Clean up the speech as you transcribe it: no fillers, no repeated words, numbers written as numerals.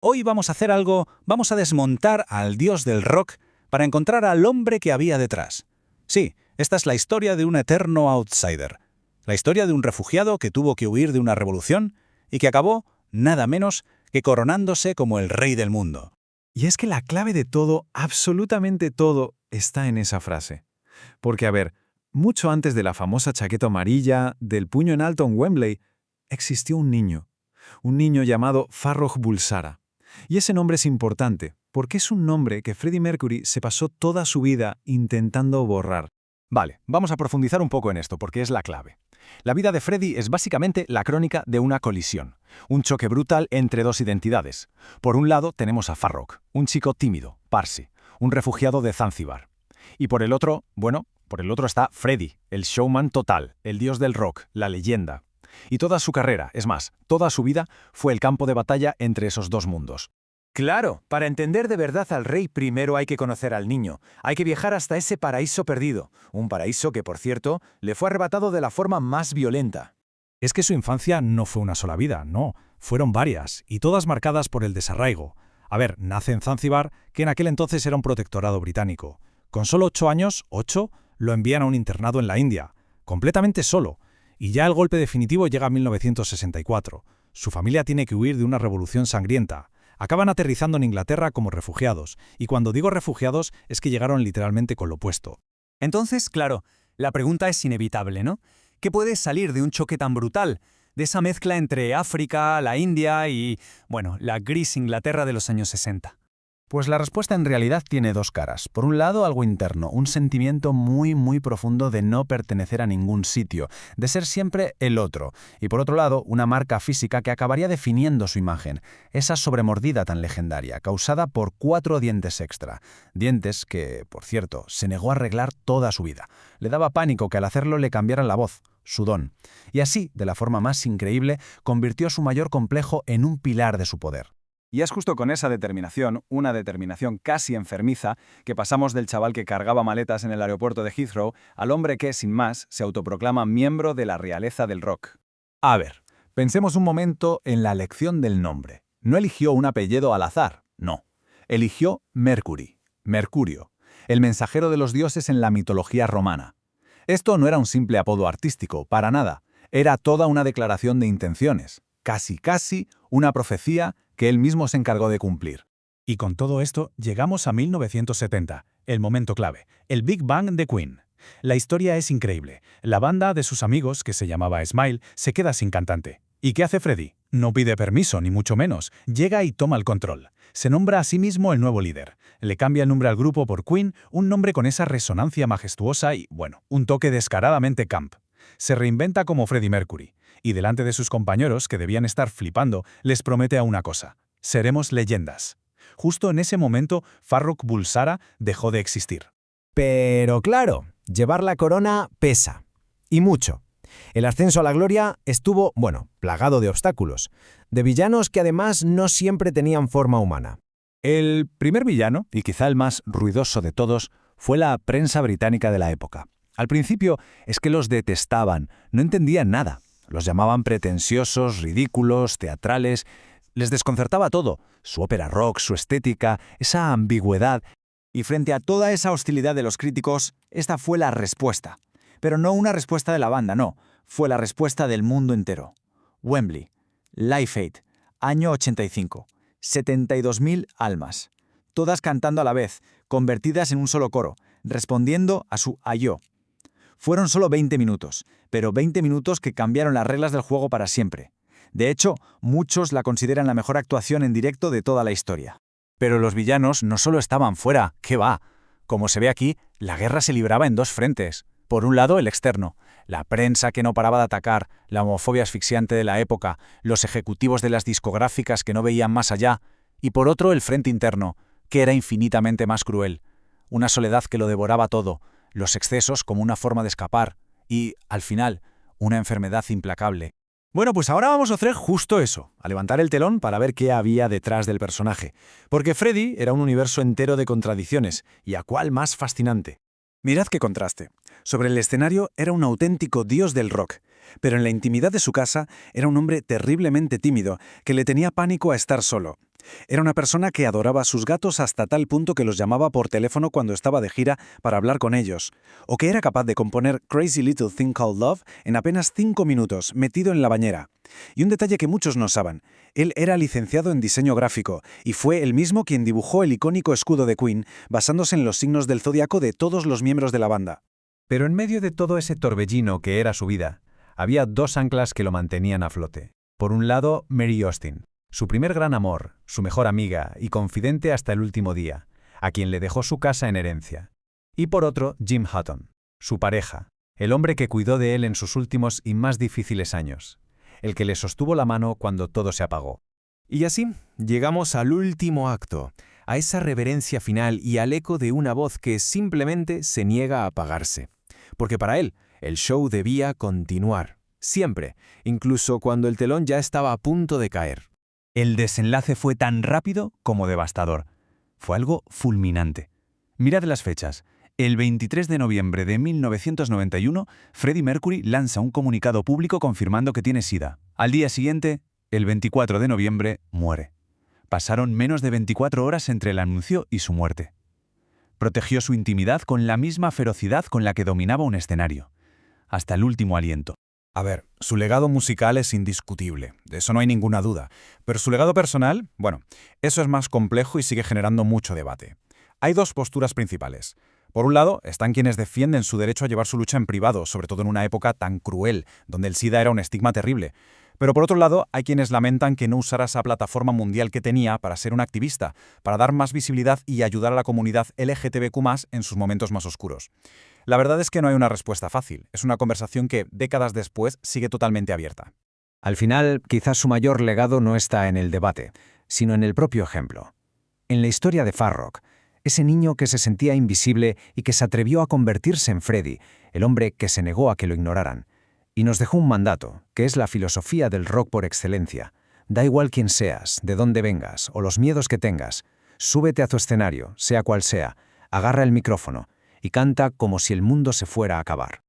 Hoy vamos a hacer algo, vamos a desmontar al dios del rock para encontrar al hombre que había detrás. Sí, esta es la historia de un eterno outsider. La historia de un refugiado que tuvo que huir de una revolución y que acabó, nada menos, que coronándose como el rey del mundo. Y es que la clave de todo, absolutamente todo, está en esa frase. Porque, a ver, mucho antes de la famosa chaqueta amarilla, del puño en alto en Wembley, existió un niño llamado Farrokh Bulsara. Y ese nombre es importante, porque es un nombre que Freddie Mercury se pasó toda su vida intentando borrar. Vale, vamos a profundizar un poco en esto, porque es la clave. La vida de Freddie es básicamente la crónica de una colisión, un choque brutal entre dos identidades. Por un lado tenemos a Farrokh, un chico tímido, Parsi, un refugiado de Zanzíbar. Y por el otro está Freddie, el showman total, el dios del rock, la leyenda. Y toda su carrera, es más, toda su vida, fue el campo de batalla entre esos dos mundos. Claro, para entender de verdad al rey primero hay que conocer al niño, hay que viajar hasta ese paraíso perdido, un paraíso que, por cierto, le fue arrebatado de la forma más violenta. Es que su infancia no fue una sola vida, no, fueron varias, y todas marcadas por el desarraigo. A ver, nace en Zanzíbar, que en aquel entonces era un protectorado británico. Con solo 8 años, lo envían a un internado en la India, completamente solo. Y ya el golpe definitivo llega a 1964. Su familia tiene que huir de una revolución sangrienta. Acaban aterrizando en Inglaterra como refugiados, y cuando digo refugiados es que llegaron literalmente con lo opuesto. Entonces, claro, la pregunta es inevitable, ¿no? ¿Qué puede salir de un choque tan brutal? De esa mezcla entre África, la India y, bueno, la gris Inglaterra de los años 60. Pues la respuesta en realidad tiene dos caras. Por un lado, algo interno, un sentimiento muy profundo de no pertenecer a ningún sitio, de ser siempre el otro. Y por otro lado, una marca física que acabaría definiendo su imagen, esa sobremordida tan legendaria, causada por 4 dientes extra. Dientes que, por cierto, se negó a arreglar toda su vida. Le daba pánico que al hacerlo le cambiaran la voz, su don. Y así, de la forma más increíble, convirtió su mayor complejo en un pilar de su poder. Y es justo con esa determinación, una determinación casi enfermiza, que pasamos del chaval que cargaba maletas en el aeropuerto de Heathrow al hombre que, sin más, se autoproclama miembro de la realeza del rock. A ver, pensemos un momento en la elección del nombre. No eligió un apellido al azar, no. Eligió Mercury, Mercurio, el mensajero de los dioses en la mitología romana. Esto no era un simple apodo artístico, para nada. Era toda una declaración de intenciones. Casi una profecía que él mismo se encargó de cumplir. Y con todo esto llegamos a 1970, el momento clave, el Big Bang de Queen. La historia es increíble. La banda de sus amigos, que se llamaba Smile, se queda sin cantante. ¿Y qué hace Freddie? No pide permiso, ni mucho menos. Llega y toma el control. Se nombra a sí mismo el nuevo líder. Le cambia el nombre al grupo por Queen, un nombre con esa resonancia majestuosa y, bueno, un toque descaradamente camp. Se reinventa como Freddie Mercury. Y delante de sus compañeros, que debían estar flipando, les promete a una cosa: seremos leyendas. Justo en ese momento, Farrokh Bulsara dejó de existir. Pero claro, llevar la corona pesa. Y mucho. El ascenso a la gloria estuvo, plagado de obstáculos. De villanos que además no siempre tenían forma humana. El primer villano, y quizá el más ruidoso de todos, fue la prensa británica de la época. Al principio es que los detestaban, no entendían nada. Los llamaban pretenciosos, ridículos, teatrales. Les desconcertaba todo, su ópera rock, su estética, esa ambigüedad. Y frente a toda esa hostilidad de los críticos, esta fue la respuesta. Pero no una respuesta de la banda, no. Fue la respuesta del mundo entero. Wembley, Live Aid, año 85. 72.000 almas. Todas cantando a la vez, convertidas en un solo coro, respondiendo a su ayó. Fueron solo 20 minutos, pero 20 minutos que cambiaron las reglas del juego para siempre. De hecho, muchos la consideran la mejor actuación en directo de toda la historia. Pero los villanos no solo estaban fuera, ¿qué va? Como se ve aquí, la guerra se libraba en dos frentes. Por un lado, el externo, la prensa que no paraba de atacar, la homofobia asfixiante de la época, los ejecutivos de las discográficas que no veían más allá, y por otro, el frente interno, que era infinitamente más cruel. Una soledad que lo devoraba todo, los excesos como una forma de escapar, y, al final, una enfermedad implacable. Bueno, pues ahora vamos a hacer justo eso, a levantar el telón para ver qué había detrás del personaje. Porque Freddie era un universo entero de contradicciones, y a cuál más fascinante. Mirad qué contraste. Sobre el escenario era un auténtico dios del rock, pero en la intimidad de su casa era un hombre terriblemente tímido, que le tenía pánico a estar solo. Era una persona que adoraba a sus gatos hasta tal punto que los llamaba por teléfono cuando estaba de gira para hablar con ellos, o que era capaz de componer Crazy Little Thing Called Love en apenas 5 minutos, metido en la bañera. Y un detalle que muchos no saben, él era licenciado en diseño gráfico, y fue él mismo quien dibujó el icónico escudo de Queen, basándose en los signos del zodiaco de todos los miembros de la banda. Pero en medio de todo ese torbellino que era su vida, había dos anclas que lo mantenían a flote. Por un lado, Mary Austin, su primer gran amor, su mejor amiga y confidente hasta el último día, a quien le dejó su casa en herencia. Y por otro, Jim Hutton, su pareja, el hombre que cuidó de él en sus últimos y más difíciles años, el que le sostuvo la mano cuando todo se apagó. Y así, llegamos al último acto, a esa reverencia final y al eco de una voz que simplemente se niega a apagarse. Porque para él, el show debía continuar, siempre, incluso cuando el telón ya estaba a punto de caer. El desenlace fue tan rápido como devastador. Fue algo fulminante. Mirad las fechas. El 23 de noviembre de 1991, Freddie Mercury lanza un comunicado público confirmando que tiene SIDA. Al día siguiente, el 24 de noviembre, muere. Pasaron menos de 24 horas entre el anuncio y su muerte. Protegió su intimidad con la misma ferocidad con la que dominaba un escenario. Hasta el último aliento. A ver, su legado musical es indiscutible, de eso no hay ninguna duda. Pero su legado personal, bueno, eso es más complejo y sigue generando mucho debate. Hay dos posturas principales. Por un lado, están quienes defienden su derecho a llevar su lucha en privado, sobre todo en una época tan cruel, donde el SIDA era un estigma terrible. Pero por otro lado, hay quienes lamentan que no usara esa plataforma mundial que tenía para ser un activista, para dar más visibilidad y ayudar a la comunidad LGTBQ+ en sus momentos más oscuros. La verdad es que no hay una respuesta fácil. Es una conversación que, décadas después, sigue totalmente abierta. Al final, quizás su mayor legado no está en el debate, sino en el propio ejemplo. En la historia de Farrokh, ese niño que se sentía invisible y que se atrevió a convertirse en Freddie, el hombre que se negó a que lo ignoraran. Y nos dejó un mandato, que es la filosofía del rock por excelencia. Da igual quién seas, de dónde vengas o los miedos que tengas, súbete a tu escenario, sea cual sea, agarra el micrófono y canta como si el mundo se fuera a acabar.